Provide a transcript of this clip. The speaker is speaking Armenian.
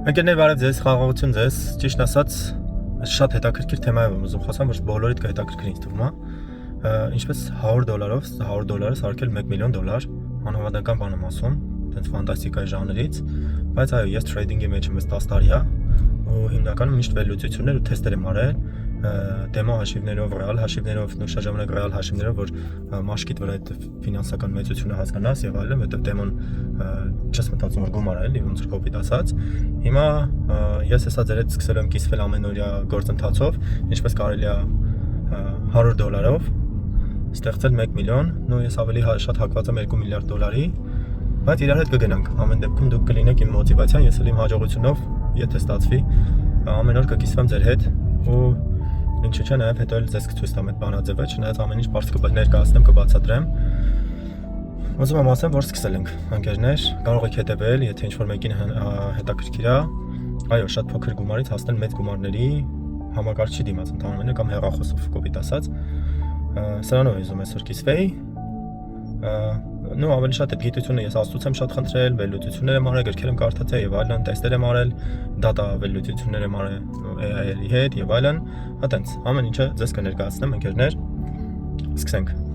Ընկերներ, բարև ձեզ, խաղաղություն ձեզ, ճիշտ ասած, շատ հետաքրքիր թեմայով եմ ուզում խոսամ, որ բոլորիդ կհետաքրքրի ինձ թվում է, ինչպես $100-ով, $100-ը սարքել $1 միլիոն, անհավանական բան եմ ասում, այդպես ֆանտաստիկայի ժանրից, բայց այո, ես թրեյդինգի մեջ եմ 10 տարի է, ու հիմնականում միշտ վերլուծություններ ու թեստեր եմ արել, դեմո հաշիվներով, ռեալ հաշիվներով, նույն ժամանակ ռեալ հաշիվներով, որ մաշկիդ վրա այդ ֆինանսական մեծությունը հասկանաս եւ այլն, որովհետեւ դեմոն չես մտածում որ գումար է, էլի ոնց որ կոպիտ ասած։ Հիմա ես հեսա ձեր հետ սկսել եմ կիսվել ամենօրյա գործընթացով, ինչպես կարելի է $100-ով ստեղծել $1 միլիոն, նո ես ավելի շատ հակված եմ $2 միլիարդ, բայց իրար հետ կգնանք։ Ամեն դեպքում դուք կլինեք իմ մոտիվացիան, ես էլ իմ հաջողությունով, եթե ստացվի, ամեն օր կկիսվեմ ձեր հետ ու ինչու՞ չէ, նաև հետո էլ ձեզ կցույց տամ այդ բանաձևը, չնայած ամեն ինչ բարձր կներկայացնեմ, կբացատրեմ։ Ուզում եմ ասեմ, որ սկսել ենք, ընկերներ, կարող եք հետևել, եթե ինչ-որ մեկին հետաքրքիր է, այո, շատ փոքր գումարից հասնել մեծ գումարների համակարգչի դիմաց ընդհանրապես կամ հեռախոսով կոպիտ ասած։ Սրանով ուզում եմ այսօր կիսվեի։ Ավելի շատ այդ գիտությունը ես աստծուց եմ շատ խնդրել, վերլուծություններ եմ արել, գրքեր եմ կարդացել եւ այլն, տեստեր եմ արել, դատա վերլուծություններ եմ արել AI-ի հետ եւ այլն, այտենց ամեն ինչը ձեզ կներկայացնեմ, ընկերներ, սկսենք։